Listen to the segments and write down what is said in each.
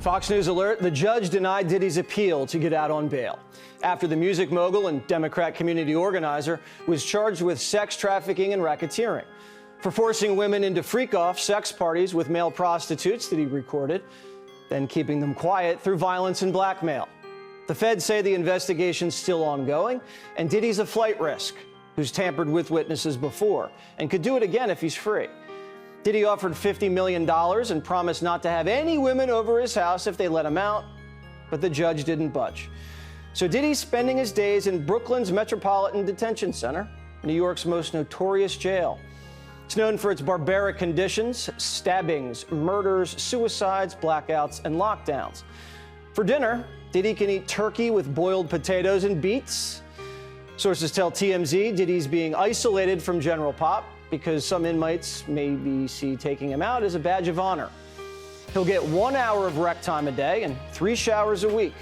Fox News alert, the judge denied Diddy's appeal to get out on bail after the music mogul and Democrat community organizer was charged with sex trafficking and racketeering for forcing women into freak-off sex parties with male prostitutes that he recorded, then keeping them quiet through violence and blackmail. The feds say the investigation's still ongoing, and Diddy's a flight risk who's tampered with witnesses before and could do it again if he's free. Diddy offered $50 million and promised not to have any women over his house if they let him out, but the judge didn't budge. So Diddy's spending his days in Brooklyn's Metropolitan Detention Center, New York's most notorious jail. It's known for its barbaric conditions, stabbings, murders, suicides, blackouts, and lockdowns. For dinner, Diddy can eat turkey with boiled potatoes and beets. Sources tell TMZ Diddy's being isolated from General Pop because some inmates maybe see taking him out as a badge of honor. He'll get 1 hour of rec time a day and 3 showers a week,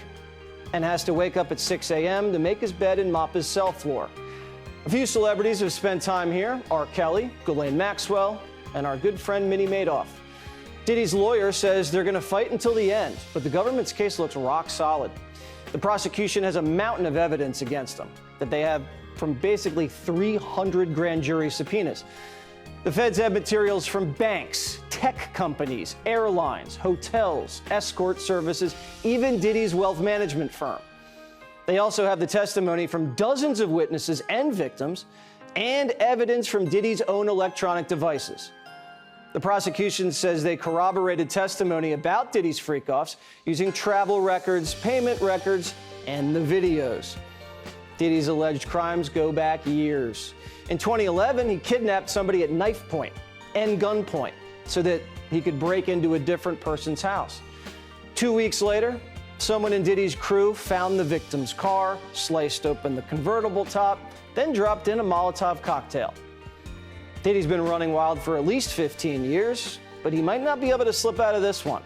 and has to wake up at 6 a.m. to make his bed and mop his cell floor. A few celebrities have spent time here: R. Kelly, Ghislaine Maxwell, and our good friend Minnie Madoff. Diddy's lawyer says they're going to fight until the end, but the government's case looks rock solid. The prosecution has a mountain of evidence against them that they have from basically 300 grand jury subpoenas. The feds have materials from banks, tech companies, airlines, hotels, escort services, even Diddy's wealth management firm. They also have the testimony from dozens of witnesses and victims, and evidence from Diddy's own electronic devices. The prosecution says they corroborated testimony about Diddy's freak-offs using travel records, payment records, and the videos. Diddy's alleged crimes go back years. In 2011, he kidnapped somebody at knife point and gunpoint so that he could break into a different person's house. 2 weeks later, someone in Diddy's crew found the victim's car, sliced open the convertible top, then dropped in a Molotov cocktail. Diddy's been running wild for at least 15 years, but he might not be able to slip out of this one.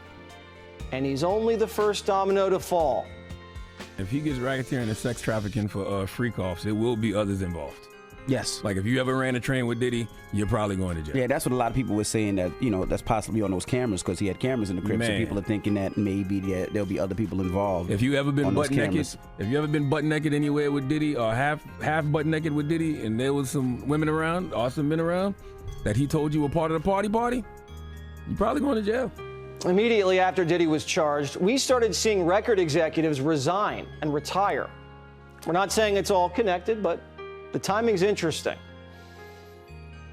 And he's only the first domino to fall. If he gets racketeering and sex trafficking for freak-offs, there will be others involved. Yes. Like if you ever ran a train with Diddy, you're probably going to jail. Yeah, that's what a lot of people were saying, that, you know, that's possibly on those cameras because he had cameras in the crib. So people are thinking that maybe there'll be other people involved. If you ever been butt naked anywhere with Diddy, or half butt naked with Diddy, and there was some women around or some men around that he told you were part of the party, you're probably going to jail. Immediately after Diddy was charged, we started seeing record executives resign and retire. We're not saying it's all connected, but the timing's interesting.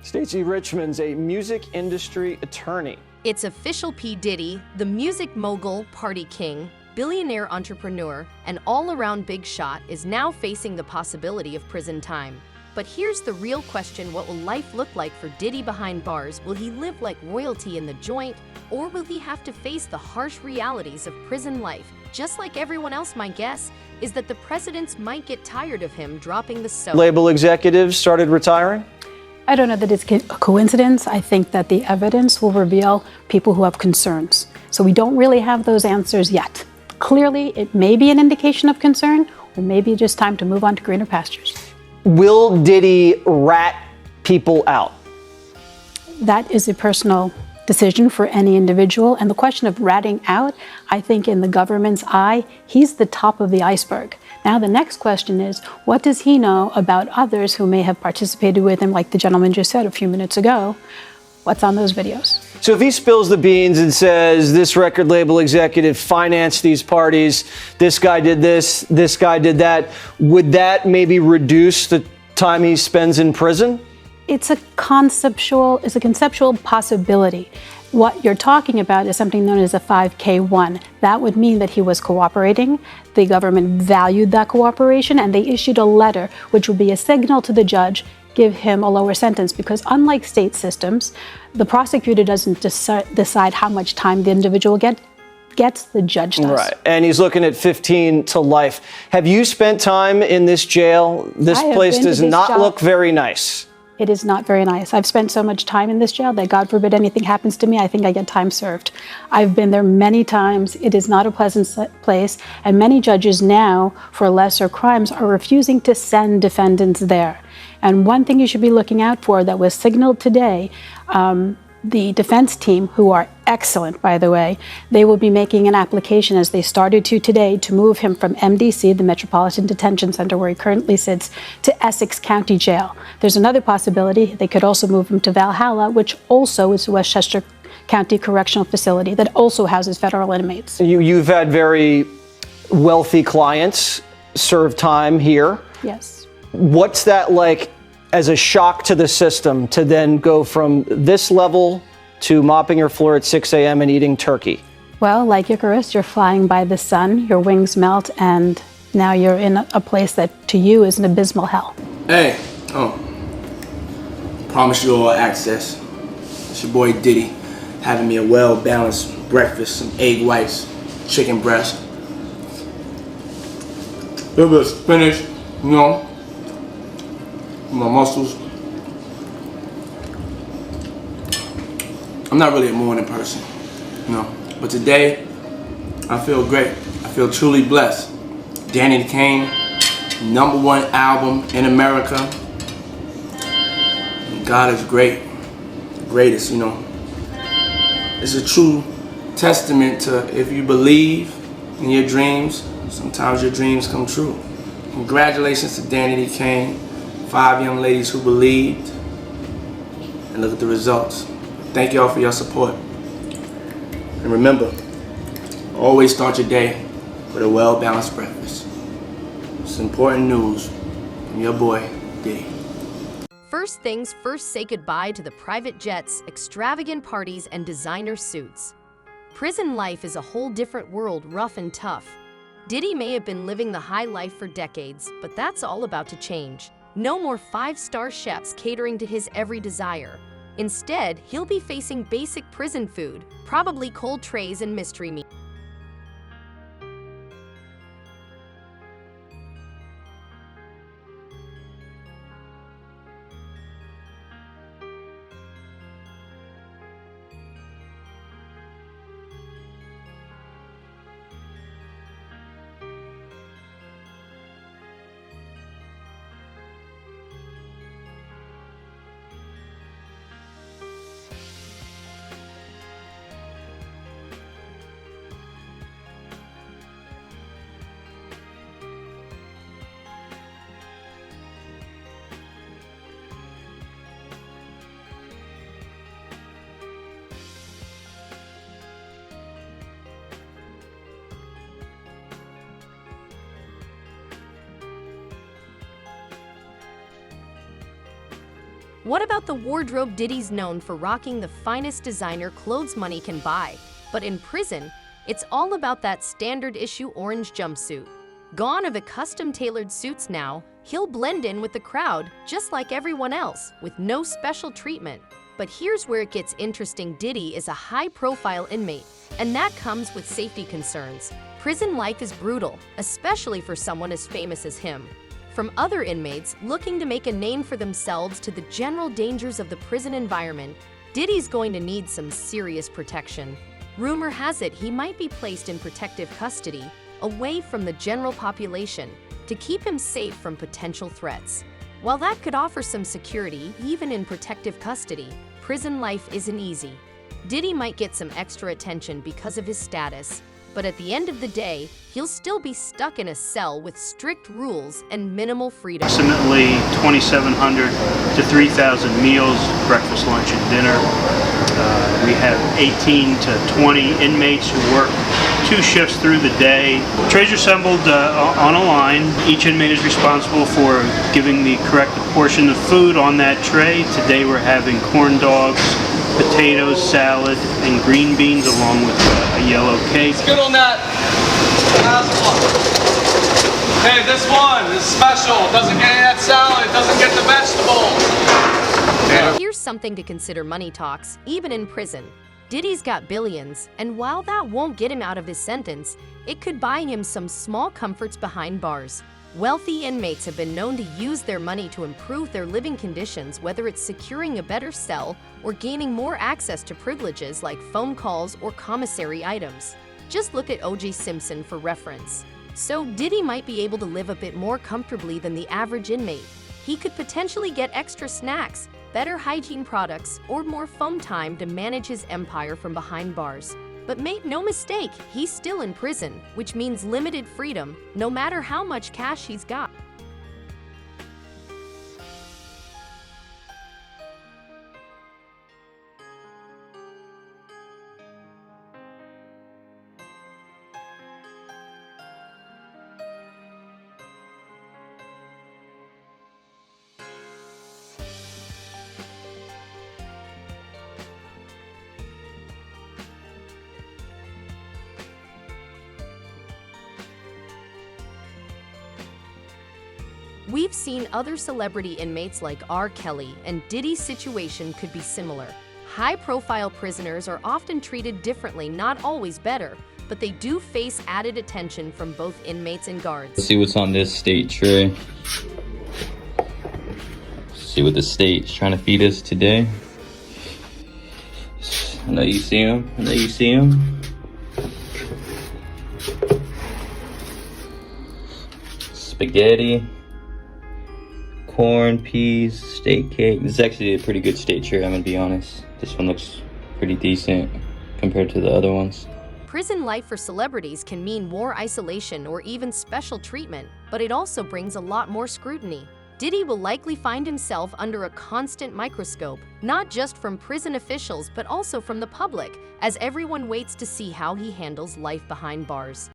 Stacey Richmond's a music industry attorney. It's official. P. Diddy, the music mogul, party king, billionaire entrepreneur, and all-around big shot, is now facing the possibility of prison time. But here's the real question: what will life look like for Diddy behind bars? Will he live like royalty in the joint, or will he have to face the harsh realities of prison life? Just like everyone else, my guess is that the presidents might get tired of him dropping the soap. Label executives started retiring? I don't know that it's a coincidence. I think that the evidence will reveal people who have concerns. So we don't really have those answers yet. Clearly, it may be an indication of concern, or maybe just time to move on to greener pastures. Will Diddy rat people out? That is a personal decision for any individual. And the question of ratting out, I think in the government's eye, he's the top of the iceberg. Now the next question is, what does he know about others who may have participated with him, like the gentleman just said a few minutes ago? What's on those videos? So if he spills the beans and says this record label executive financed these parties, this guy did this guy did that, would that maybe reduce the time he spends in prison? It's a conceptual possibility. What you're talking about is something known as a 5K1. That would mean that he was cooperating. The government valued that cooperation, and they issued a letter, which would be a signal to the judge, give him a lower sentence. Because unlike state systems, the prosecutor doesn't decide how much time the individual gets, the judge does. Right, and he's looking at 15 to life. Have you spent time in this jail? This place does not look very nice. It is not very nice. I've spent so much time in this jail that, God forbid anything happens to me, I think I get time served. I've been there many times. It is not a pleasant place, and many judges now, for lesser crimes, are refusing to send defendants there. And one thing you should be looking out for that was signaled today, the defense team, who are excellent, by the way. They will be making an application, as they started to today, to move him from MDC, the Metropolitan Detention Center, where he currently sits, to Essex County Jail. There's another possibility. They could also move him to Valhalla, which also is Westchester County Correctional Facility that also houses federal inmates. You've had very wealthy clients serve time here. Yes. What's that like as a shock to the system to then go from this level to mopping your floor at 6 a.m. and eating turkey? Well, like Icarus, you're flying by the sun, your wings melt, and now you're in a place that to you is an abysmal hell. Hey, promise you all access. It's your boy Diddy, having me a well-balanced breakfast, some egg whites, chicken breast, a little bit of spinach, you know, my mussels. I'm not really a morning person, you know, but today I feel great. I feel truly blessed. Danny Kane, #1 album in America. God is great, greatest, you know. It's a true testament to if you believe in your dreams, sometimes your dreams come true. Congratulations to Danny Kane, 5 young ladies who believed, and look at the results. Thank y'all for your support. And remember, always start your day with a well-balanced breakfast. It's important news from your boy, Diddy. First things first, say goodbye to the private jets, extravagant parties, and designer suits. Prison life is a whole different world, rough and tough. Diddy may have been living the high life for decades, but that's all about to change. No more 5-star chefs catering to his every desire. Instead, he'll be facing basic prison food, probably cold trays and mystery meat. What about the wardrobe? Diddy's known for rocking the finest designer clothes money can buy. But in prison, it's all about that standard issue orange jumpsuit. Gone are the custom-tailored suits now. He'll blend in with the crowd just like everyone else, with no special treatment. But here's where it gets interesting. Diddy is a high-profile inmate, and that comes with safety concerns. Prison life is brutal, especially for someone as famous as him. From other inmates looking to make a name for themselves to the general dangers of the prison environment, Diddy's going to need some serious protection. Rumor has it he might be placed in protective custody, away from the general population, to keep him safe from potential threats. While that could offer some security, even in protective custody, prison life isn't easy. Diddy might get some extra attention because of his status, but at the end of the day, he'll still be stuck in a cell with strict rules and minimal freedom. Approximately 2,700 to 3,000 meals, breakfast, lunch, and dinner. We have 18 to 20 inmates who work 2 shifts through the day. Trays are assembled on a line. Each inmate is responsible for giving the correct portion of food on that tray. Today we're having corn dogs, potatoes, salad, and green beans along with a yellow cake. Let's get on that last one. Okay, this one is special. Doesn't get any of that salad, doesn't get the vegetables. Here's something to consider. Money talks, even in prison. Diddy's got billions, and while that won't get him out of his sentence, it could buy him some small comforts behind bars. Wealthy inmates have been known to use their money to improve their living conditions, whether it's securing a better cell or gaining more access to privileges like phone calls or commissary items. Just look at O.J. Simpson for reference. So Diddy might be able to live a bit more comfortably than the average inmate. He could potentially get extra snacks, better hygiene products, or more foam time to manage his empire from behind bars. But make no mistake, he's still in prison, which means limited freedom, no matter how much cash he's got. We've seen other celebrity inmates like R. Kelly, and Diddy's situation could be similar. High-profile prisoners are often treated differently, not always better, but they do face added attention from both inmates and guards. Let's see what's on this state tray. See what the state's trying to feed us today. I know you see him. I know you see him. Spaghetti. Corn, peas, steak cake. This is actually a pretty good state tray, I'm gonna be honest. This one looks pretty decent compared to the other ones. Prison life for celebrities can mean more isolation or even special treatment, but it also brings a lot more scrutiny. Diddy will likely find himself under a constant microscope, not just from prison officials but also from the public, as everyone waits to see how he handles life behind bars.